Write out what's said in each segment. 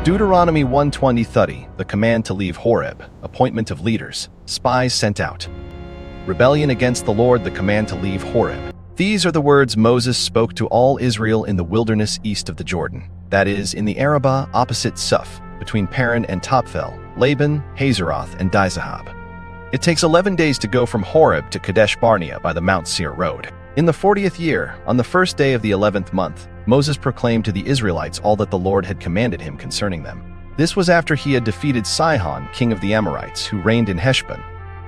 Deuteronomy 1:20-30, the command to leave Horeb, appointment of leaders, spies sent out. Rebellion against the Lord, the command to leave Horeb. These are the words Moses spoke to all Israel in the wilderness east of the Jordan, that is, in the Arabah opposite Suph, between Paran and Topphel, Laban, Hazeroth, and Dizahab. It takes 11 days to go from Horeb to Kadesh Barnea by the Mount Seir road. In the 40th year, on the first day of the 11th month, Moses proclaimed to the Israelites all that the Lord had commanded him concerning them. This was after he had defeated Sihon, king of the Amorites, who reigned in Heshbon,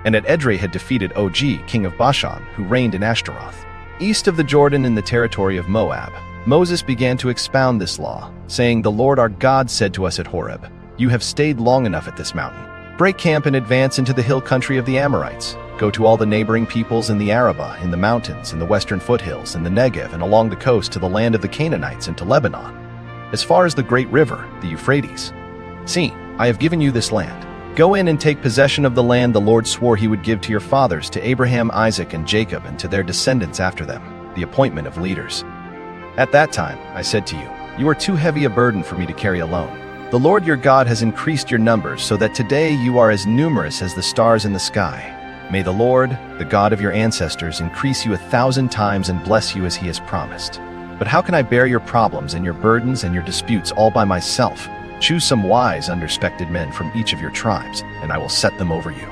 and at Edrei had defeated Og, king of Bashan, who reigned in Ashtaroth. East of the Jordan in the territory of Moab, Moses began to expound this law, saying, "The Lord our God said to us at Horeb, 'You have stayed long enough at this mountain. Break camp and advance into the hill country of the Amorites. Go to all the neighboring peoples in the Arabah, in the mountains, in the western foothills, in the Negev, and along the coast to the land of the Canaanites and to Lebanon, as far as the great river, the Euphrates. See, I have given you this land. Go in and take possession of the land the Lord swore he would give to your fathers, to Abraham, Isaac, and Jacob, and to their descendants after them, the appointment of leaders.' At that time, I said to you, 'You are too heavy a burden for me to carry alone. The Lord your God has increased your numbers so that today you are as numerous as the stars in the sky. May the Lord, the God of your ancestors, increase you 1,000 times and bless you as he has promised. But how can I bear your problems and your burdens and your disputes all by myself? Choose some wise, unrespected men from each of your tribes, and I will set them over you.'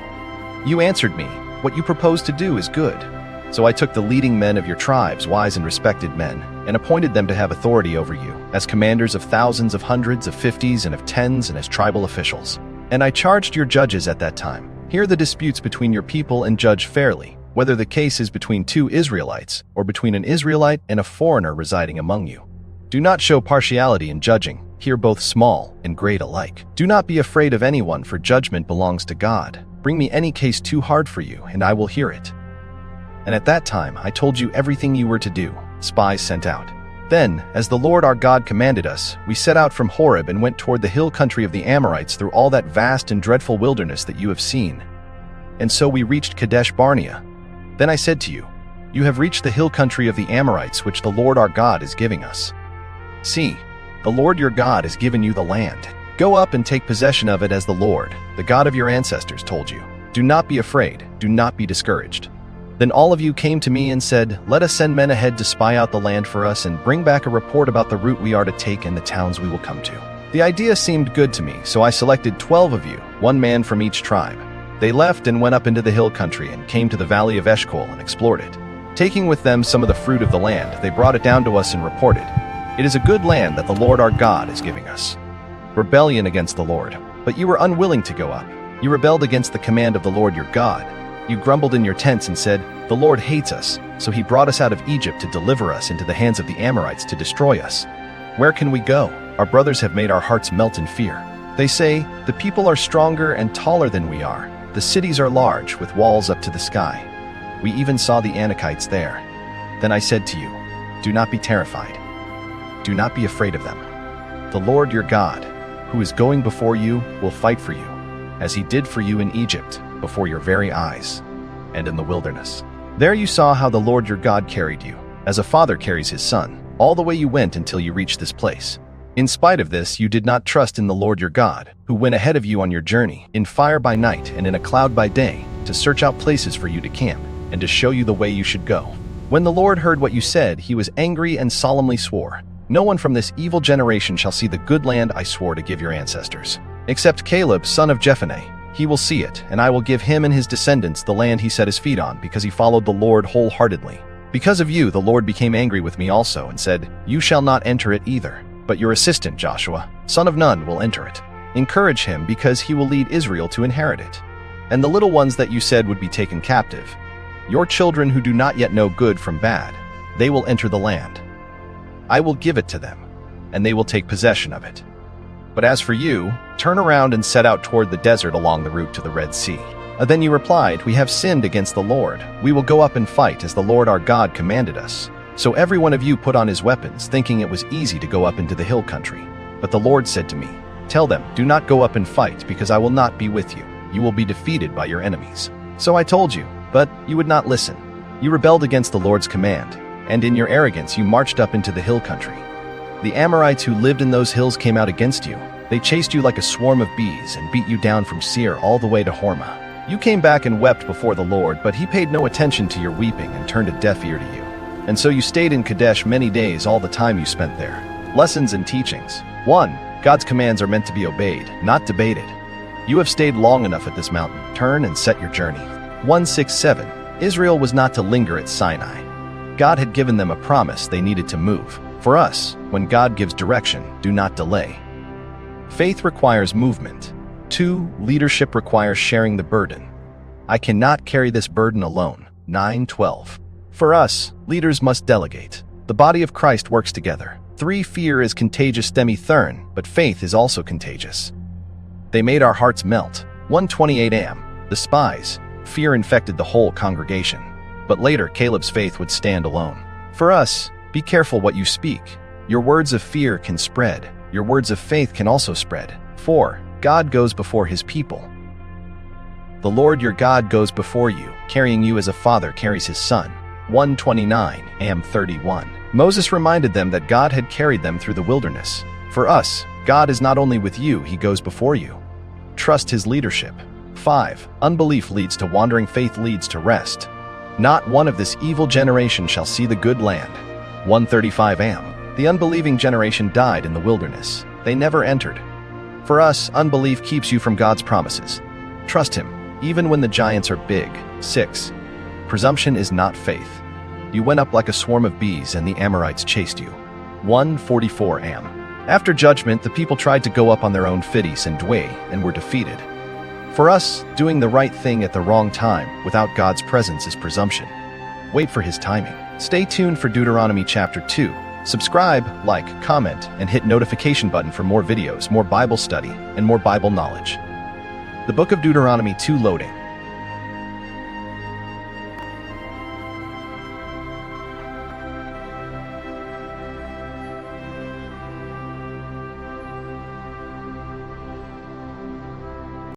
You answered me, 'What you propose to do is good.' So I took the leading men of your tribes, wise and respected men, and appointed them to have authority over you, as commanders of thousands, of hundreds, of fifties, and of tens, and as tribal officials. And I charged your judges at that time, 'Hear the disputes between your people and judge fairly, whether the case is between two Israelites, or between an Israelite and a foreigner residing among you. Do not show partiality in judging. Hear both small and great alike. Do not be afraid of anyone, for judgment belongs to God. Bring me any case too hard for you, and I will hear it.' And at that time I told you everything you were to do, spies sent out. Then, as the Lord our God commanded us, we set out from Horeb and went toward the hill country of the Amorites through all that vast and dreadful wilderness that you have seen. And so we reached Kadesh Barnea. Then I said to you, 'You have reached the hill country of the Amorites which the Lord our God is giving us. See, the Lord your God has given you the land. Go up and take possession of it as the Lord, the God of your ancestors, told you. Do not be afraid, do not be discouraged.' Then all of you came to me and said, 'Let us send men ahead to spy out the land for us and bring back a report about the route we are to take and the towns we will come to.' The idea seemed good to me, so I selected 12 of you, one man from each tribe. They left and went up into the hill country and came to the valley of Eshcol and explored it. Taking with them some of the fruit of the land, they brought it down to us and reported, 'It is a good land that the Lord our God is giving us.' Rebellion against the Lord. But you were unwilling to go up. You rebelled against the command of the Lord your God. You grumbled in your tents and said, 'The Lord hates us, so he brought us out of Egypt to deliver us into the hands of the Amorites to destroy us. Where can we go? Our brothers have made our hearts melt in fear. They say, the people are stronger and taller than we are. The cities are large, with walls up to the sky. We even saw the Anakites there.' Then I said to you, 'Do not be terrified. Do not be afraid of them. The Lord your God, who is going before you, will fight for you, as he did for you in Egypt, before your very eyes, and in the wilderness. There you saw how the Lord your God carried you, as a father carries his son, all the way you went until you reached this place. In spite of this, you did not trust in the Lord your God, who went ahead of you on your journey, in fire by night and in a cloud by day, to search out places for you to camp, and to show you the way you should go. When the Lord heard what you said, he was angry and solemnly swore, 'No one from this evil generation shall see the good land I swore to give your ancestors, except Caleb, son of Jephunneh. He will see it, and I will give him and his descendants the land he set his feet on, because he followed the Lord wholeheartedly. Because of you, the Lord became angry with me also, and said, You shall not enter it either, but your assistant Joshua, son of Nun, will enter it. Encourage him, because he will lead Israel to inherit it. And the little ones that you said would be taken captive, your children who do not yet know good from bad, they will enter the land. I will give it to them, and they will take possession of it. But as for you, turn around and set out toward the desert along the route to the Red Sea.' Then you replied, 'We have sinned against the Lord. We will go up and fight as the Lord our God commanded us.' So every one of you put on his weapons, thinking it was easy to go up into the hill country. But the Lord said to me, 'Tell them, do not go up and fight, because I will not be with you. You will be defeated by your enemies.' So I told you, but you would not listen. You rebelled against the Lord's command, and in your arrogance you marched up into the hill country. The Amorites who lived in those hills came out against you. They chased you like a swarm of bees and beat you down from Seir all the way to Hormah. You came back and wept before the Lord, but he paid no attention to your weeping and turned a deaf ear to you. And so you stayed in Kadesh many days, all the time you spent there. Lessons and teachings. 1. God's commands are meant to be obeyed, not debated. You have stayed long enough at this mountain. Turn and set your journey. 1:6-7. Israel was not to linger at Sinai. God had given them a promise they needed to move. For us, when God gives direction, do not delay. Faith requires movement. 2. Leadership requires sharing the burden. I cannot carry this burden alone. 9:12. For us, leaders must delegate. The body of Christ works together. 3. Fear is contagious thern, but faith is also contagious. They made our hearts melt. 1:28 a.m. The spies. Fear infected the whole congregation. But later, Caleb's faith would stand alone. For us, be careful what you speak. Your words of fear can spread. Your words of faith can also spread. 4. God goes before his people. The Lord your God goes before you, carrying you as a father carries his son. 1:29 a.m. 31. Moses reminded them that God had carried them through the wilderness. For us, God is not only with you, he goes before you. Trust his leadership. 5. Unbelief leads to wandering, faith leads to rest. Not one of this evil generation shall see the good land. 1:35 a.m. The unbelieving generation died in the wilderness. They never entered. For us, unbelief keeps you from God's promises. Trust him, even when the giants are big. 6. Presumption is not faith. You went up like a swarm of bees and the Amorites chased you. 1:44 a.m. After judgment, the people tried to go up on their own Fidis and Dway and were defeated. For us, doing the right thing at the wrong time without God's presence is presumption. Wait for his timing. Stay tuned for Deuteronomy chapter 2. Subscribe, like, comment, and hit notification button for more videos, more Bible study, and more Bible knowledge. The book of Deuteronomy 2 loading.